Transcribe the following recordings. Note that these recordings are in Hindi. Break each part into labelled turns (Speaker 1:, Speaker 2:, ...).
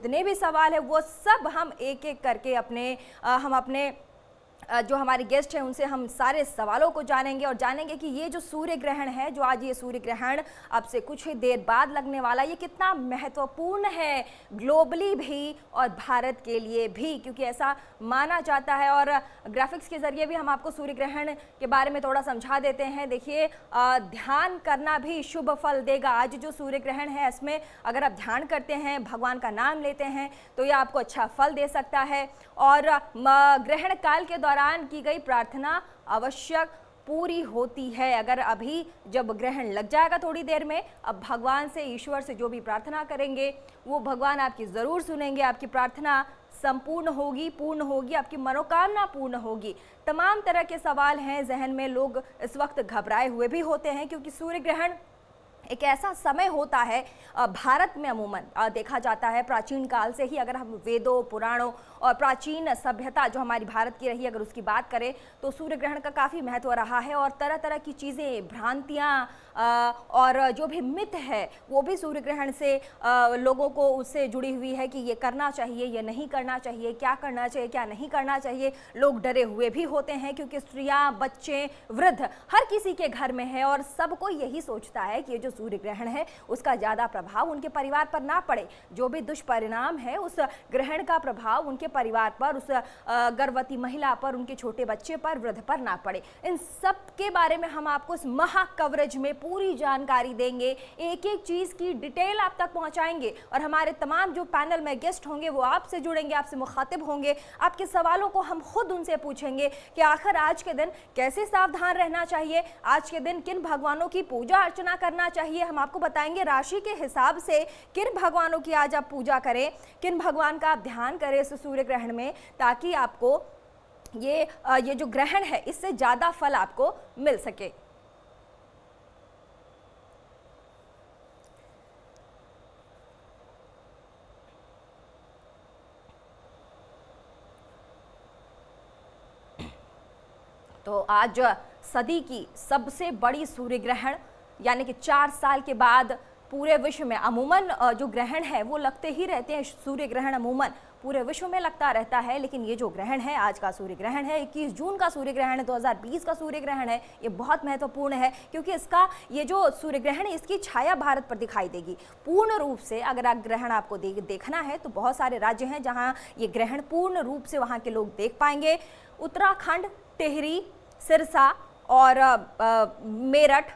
Speaker 1: जितने भी सवाल है वो सब हम एक एक करके हम अपने जो हमारे गेस्ट हैं उनसे हम सारे सवालों को जानेंगे और जानेंगे कि ये जो सूर्य ग्रहण है, जो आज ये सूर्य ग्रहण अब से कुछ ही देर बाद लगने वाला, ये कितना महत्वपूर्ण है ग्लोबली भी और भारत के लिए भी, क्योंकि ऐसा माना जाता है। और ग्राफिक्स के जरिए भी हम आपको सूर्य ग्रहण के बारे में थोड़ा समझा देते हैं। देखिए, ध्यान करना भी शुभ फल देगा। आज जो सूर्य ग्रहण है इसमें अगर आप ध्यान करते हैं, भगवान का नाम लेते हैं तो ये आपको अच्छा फल दे सकता है। और ग्रहण काल के दौरान की गई प्रार्थना आवश्यक पूरी होती है। अगर अभी जब ग्रहण लग जाएगा थोड़ी देर में, अब भगवान से, ईश्वर से जो भी प्रार्थना करेंगे वो भगवान आपकी ज़रूर सुनेंगे, आपकी प्रार्थना संपूर्ण होगी, पूर्ण होगी, आपकी मनोकामना पूर्ण होगी। तमाम तरह के सवाल हैं जहन में, लोग इस वक्त घबराए हुए भी होते हैं क्योंकि सूर्य ग्रहण एक ऐसा समय होता है, भारत में अमूमन देखा जाता है प्राचीन काल से ही। अगर हम वेदों, पुराणों और प्राचीन सभ्यता जो हमारी भारत की रही, अगर उसकी बात करें तो सूर्य ग्रहण का काफ़ी महत्व रहा है। और तरह तरह की चीज़ें, भ्रांतियाँ और जो भी मिथ है वो भी सूर्य ग्रहण से लोगों को उससे जुड़ी हुई है कि ये करना चाहिए, ये नहीं करना चाहिए, क्या करना चाहिए, क्या नहीं करना चाहिए। लोग डरे हुए भी होते हैं क्योंकि स्त्रियाँ, बच्चे, वृद्ध हर किसी के घर में है और सबको यही सोचता है कि ये जो सूर्य ग्रहण है उसका ज़्यादा प्रभाव उनके परिवार पर ना पड़े, जो भी दुष्परिणाम है उस ग्रहण का प्रभाव उनके परिवार पर, उस गर्भवती महिला पर, उनके छोटे बच्चे पर, वृद्ध पर ना पड़े। इन सब के बारे में हम आपको इस महा कवरेज में पूरी जानकारी देंगे, एक एक चीज़ की डिटेल आप तक पहुंचाएंगे। और हमारे तमाम जो पैनल में गेस्ट होंगे वो आपसे जुड़ेंगे, आपसे मुखातिब होंगे, आपके सवालों को हम खुद उनसे पूछेंगे कि आखिर आज के दिन कैसे सावधान रहना चाहिए, आज के दिन किन भगवानों की पूजा अर्चना करना चाहिए। हम आपको बताएंगे राशि के हिसाब से किन भगवानों की आज आप पूजा करें, किन भगवान का आप ध्यान करें इस सूर्य ग्रहण में, ताकि आपको ये जो ग्रहण है इससे ज़्यादा फल आपको मिल सके। तो आज सदी की सबसे बड़ी सूर्य ग्रहण, यानी कि 4 साल के बाद पूरे विश्व में, अमूमन जो ग्रहण है वो लगते ही रहते हैं, सूर्य ग्रहण अमूमन पूरे विश्व में लगता रहता है, लेकिन ये जो ग्रहण है, आज का सूर्य ग्रहण है, 21 जून का सूर्य ग्रहण है, 2020 का सूर्य ग्रहण है, ये बहुत महत्वपूर्ण है क्योंकि ये जो सूर्य ग्रहण है इसकी छाया भारत पर दिखाई देगी पूर्ण रूप से। अगर आप ग्रहण आपको देखना है तो बहुत सारे राज्य हैं जहाँ ये ग्रहण पूर्ण रूप से वहाँ के लोग देख पाएंगे। उत्तराखंड, टिहरी, सिरसा और मेरठ,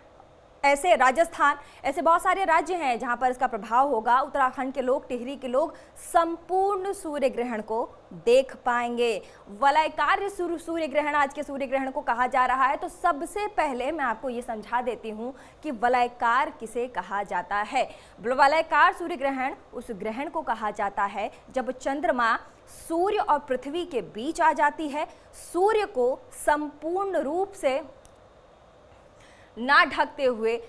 Speaker 1: ऐसे राजस्थान, ऐसे बहुत सारे राज्य हैं जहां पर इसका प्रभाव होगा। उत्तराखंड के लोग, टिहरी के लोग संपूर्ण सूर्य ग्रहण को देख पाएंगे। वलयकार सूर्य ग्रहण आज के सूर्य ग्रहण को कहा जा रहा है। तो सबसे पहले मैं आपको ये समझा देती हूँ कि वलयकार किसे कहा जाता है। वलयकार सूर्य ग्रहण उस ग्रहण को कहा जाता है जब चंद्रमा सूर्य और पृथ्वी के बीच आ जाती है, सूर्य को संपूर्ण रूप से ना ढकते हुए।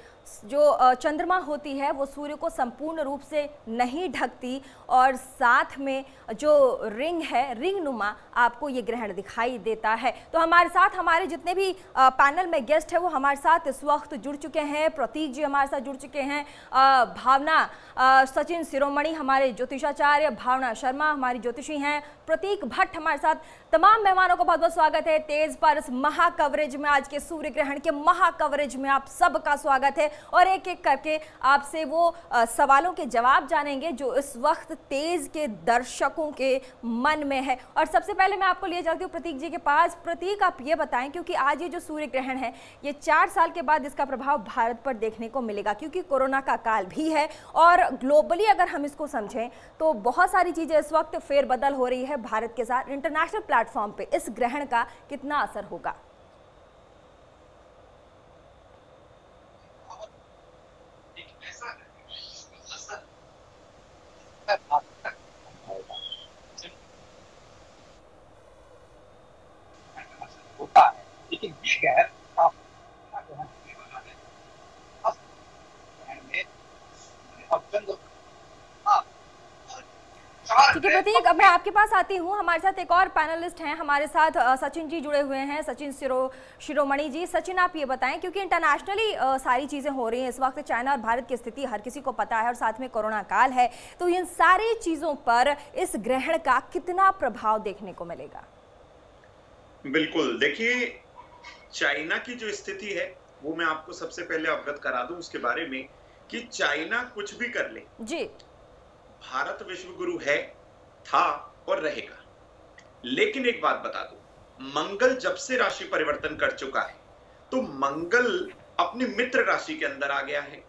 Speaker 1: जो चंद्रमा होती है वो सूर्य को संपूर्ण रूप से नहीं ढकती और साथ में जो रिंग है, रिंग नुमा आपको ये ग्रहण दिखाई देता है। तो हमारे साथ हमारे जितने भी पैनल में गेस्ट है वो हमारे साथ इस वक्त जुड़ चुके हैं। प्रतीक जी हमारे साथ जुड़ चुके हैं, भावना, सचिन शिरोमणि हमारे ज्योतिषाचार्य, भावना शर्मा हमारी ज्योतिषी हैं, प्रतीक भट्ट हमारे साथ। तमाम मेहमानों को बहुत बहुत स्वागत है तेज पर इस महा कवरेज में, आज के सूर्य ग्रहण के महा कवरेज में आप सबका स्वागत है। और एक एक करके आपसे वो सवालों के जवाब जानेंगे जो इस वक्त तेज के दर्शकों के मन में है। और सबसे पहले मैं आपको ले जाती हूँ प्रतीक जी के पास। प्रतीक, आप ये बताएं, क्योंकि आज ये जो सूर्य ग्रहण है ये 4 साल के बाद इसका प्रभाव भारत पर देखने को मिलेगा क्योंकि कोरोना का काल भी है और ग्लोबली अगर हम इसको समझें तो बहुत सारी चीजें इस वक्त फेरबदल हो रही है भारत के साथ। इंटरनेशनल प्लेटफॉर्म पे इस ग्रहण का कितना असर होगा?
Speaker 2: होता है, लेकिन शहर हर
Speaker 1: ठीक है प्रतीक, मैं आपके पास आती हूँ। हमारे साथ एक और पैनलिस्ट हैं, हमारे साथ सचिन जी जुड़े हुए हैं, सचिन शिरोमणि जी। सचिन, आप ये बताएं, क्योंकि इंटरनेशनली सारी चीज़ें हो रही हैं इस वक्त, चाइना और भारत की स्थिति हर किसी को पता है और साथ में कोरोना काल है, तो इन सारी चीज़ों पर इस ग्रहण का कितना प्रभाव देखने को मिलेगा?
Speaker 3: बिल्कुल, देखिए चाइना की जो स्थिति है वो मैं आपको सबसे पहले अवगत करा दूं उसके बारे में कि चाइना कुछ भी कर ले
Speaker 1: जी,
Speaker 3: भारत विश्व गुरु है, था और रहेगा। लेकिन एक बात बता दूं, मंगल जब से राशि परिवर्तन कर चुका है तो मंगल अपनी मित्र राशि के अंदर आ गया है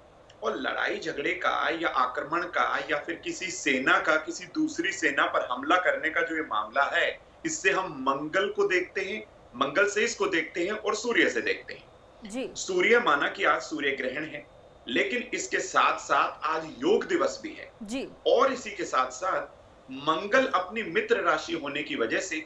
Speaker 3: और लड़ाई झगड़े का या आक्रमण का या फिर किसी सेना का किसी दूसरी सेना पर हमला करने का जो ये मामला है, इससे हम मंगल को देखते हैं, मंगल से इसको देखते हैं और सूर्य से देखते हैं।
Speaker 1: जी,
Speaker 3: सूर्य माना कि आज सूर्य ग्रहण है, लेकिन इसके साथ साथ आज योग दिवस भी है
Speaker 1: जी,
Speaker 3: और इसी के साथ साथ मंगल अपनी मित्र राशि होने की वजह से,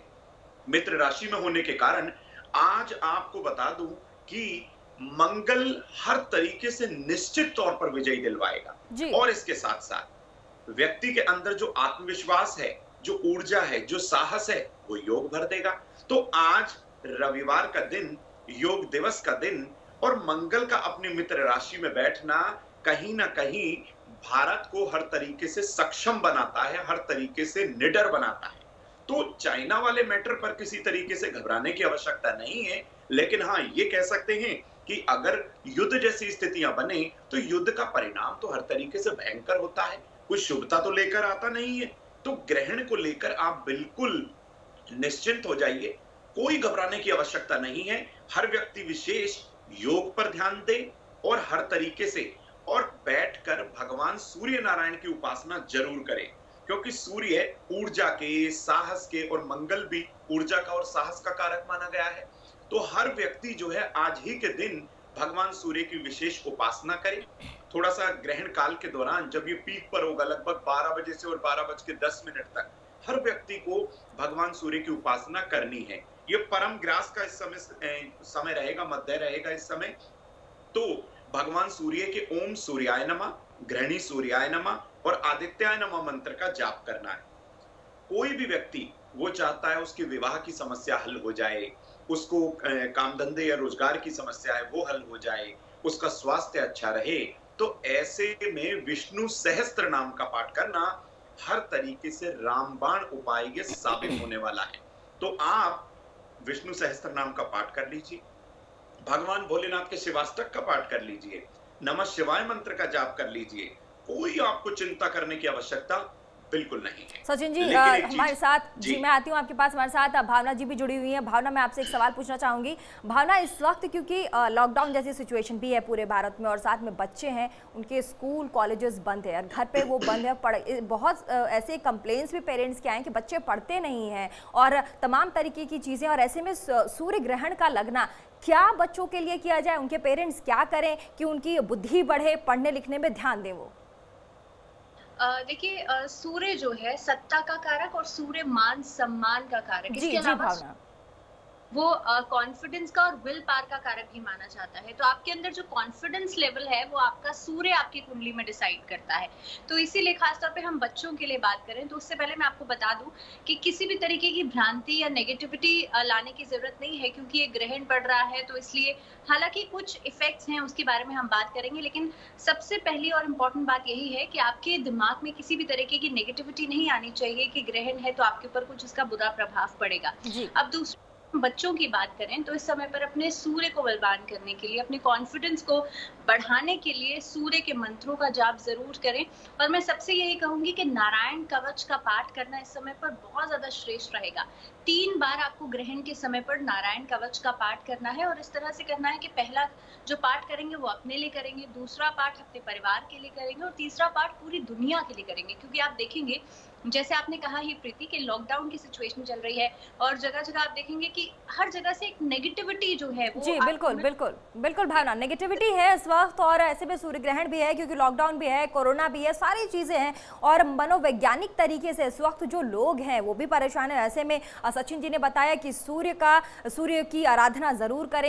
Speaker 3: मित्र राशि में होने के कारण आज आपको बता दूं कि मंगल हर तरीके से निश्चित तौर पर विजयी दिलवाएगा और इसके साथ साथ व्यक्ति के अंदर जो आत्मविश्वास है, जो ऊर्जा है, जो साहस है, वो योग भर देगा। तो आज रविवार का दिन, योग दिवस का दिन और मंगल का अपनी मित्र राशि में बैठना कहीं ना कहीं भारत को हर तरीके से सक्षम बनाता है, हर तरीके से निडर बनाता है। तो चाइना वाले मैटर पर किसी तरीके से घबराने की आवश्यकता नहीं है, लेकिन हाँ ये कह सकते हैं कि अगर युद्ध जैसी स्थितियां बने तो युद्ध का परिणाम तो हर तरीके से भयंकर होता है, कुछ शुभता तो लेकर आता नहीं है। तो ग्रहण को लेकर आप बिल्कुल निश्चिंत हो जाइए, कोई घबराने की आवश्यकता नहीं है। हर व्यक्ति विशेष योग पर ध्यान दे और हर तरीके से और बैठकर भगवान सूर्य नारायण की उपासना जरूर करें, क्योंकि सूर्य ऊर्जा के, साहस के और मंगल भी ऊर्जा का और साहस का कारक माना गया है। तो हर व्यक्ति जो है आज ही के दिन भगवान सूर्य की विशेष उपासना करे। थोड़ा सा ग्रहण काल के दौरान जब ये पीक पर होगा, लगभग 12 बजे से और 12:10 तक हर व्यक्ति को भगवान सूर्य की उपासना करनी है। ये परम ग्रास का इस समय रहेगा, मध्य रहेगा इस समय। तो भगवान सूर्य के ओम सूर्याय नमः, ग्रहणी सूर्याय नमः और आदित्याय नमः मंत्र का जाप करना है। कोई भी व्यक्ति वो चाहता है उसकी विवाह की समस्या हल हो जाए, उसको काम धंधे या रोजगार की समस्या है वो हल हो जाए, उसका स्वास्थ्य अच्छा रहे, तो ऐसे में विष्णु सहस्त्र नाम का पाठ करना हर तरीके से रामबाण उपाय ये साबित होने वाला है। तो आप विष्णु सहस्त्र नाम का पाठ कर लीजिए, भगवान भोलेनाथ के शिवाष्टक का पाठ कर लीजिए, नमः शिवाय मंत्र का जाप कर लीजिए। कोई आपको चिंता करने की आवश्यकता बिल्कुल नहीं है।
Speaker 1: सचिन जी हमारे साथ जी मैं आती हूँ आपके पास, हमारे साथ भावना जी भी जुड़ी हुई हैं। भावना, मैं आपसे एक सवाल पूछना चाहूंगी। भावना, इस वक्त क्योंकि लॉकडाउन जैसी सिचुएशन भी है पूरे भारत में और साथ में बच्चे हैं, उनके स्कूल कॉलेजेस बंद है और घर पे वो बंद है, बहुत ऐसे कंप्लेंट्स भी पेरेंट्स के आए हैं कि बच्चे पढ़ते नहीं हैं और तमाम तरीके की चीज़ें, और ऐसे में सूर्य ग्रहण का लगना, क्या बच्चों के लिए किया जाए, उनके पेरेंट्स क्या करें कि उनकी बुद्धि बढ़े, पढ़ने लिखने में ध्यान दें वो?
Speaker 4: देखिए, सूर्य जो है सत्ता का कारक और सूर्य मान सम्मान का कारक, इसके अलावा वो कॉन्फिडेंस का और विल पावर का कारक भी माना जाता है। तो आपके अंदर जो कॉन्फिडेंस लेवल है वो आपका सूर्य आपकी कुंडली में डिसाइड करता है। तो इसीलिए खासतौर पे हम बच्चों के लिए बात करें तो उससे पहले मैं आपको बता दूं कि किसी भी तरीके की भ्रांति या नेगेटिविटी लाने की जरूरत नहीं है, क्योंकि ये ग्रहण पड़ रहा है तो इसलिए हालांकि कुछ इफेक्ट्स हैं उसके बारे में हम बात करेंगे, लेकिन सबसे पहली और इम्पोर्टेंट बात यही है कि आपके दिमाग में किसी भी तरीके की नेगेटिविटी नहीं आनी चाहिए कि ग्रहण है तो आपके ऊपर कुछ इसका बुरा प्रभाव पड़ेगा। अब दूसरा बच्चों की बात करें तो इस समय पर अपने सूर्य को बलवान करने के लिए, अपने कॉन्फिडेंस को बढ़ाने के लिए सूर्य के मंत्रों का जाप जरूर करें। और मैं सबसे यही कहूंगी कि नारायण कवच का पाठ करना इस समय पर बहुत ज्यादा श्रेष्ठ रहेगा। 3 बार आपको ग्रहण के समय पर नारायण कवच का पाठ करना है और इस तरह से करना है कि पहला जो पाठ करेंगे वो अपने लिए करेंगे, दूसरा पाठ अपने परिवार के लिए करेंगे और तीसरा पाठ पूरी दुनिया के लिए करेंगे। क्योंकि आप देखेंगे, जैसे आपने कहा ही प्रीति, कि लॉकडाउन की सिचुएशन चल रही है और जगह जगह आप देखेंगे कि हर जगह से एक नेगेटिविटी जो है वो
Speaker 1: जी बिल्कुल भावना, नेगेटिविटी है इस वक्त और ऐसे में सूर्य ग्रहण भी है क्योंकि लॉकडाउन भी है, कोरोना भी है, सारी चीजें हैं और मनोवैज्ञानिक तरीके से इस वक्त जो लोग हैं वो भी परेशान है। ऐसे में सचिन जी ने बताया कि सूर्य की आराधना जरूर करें।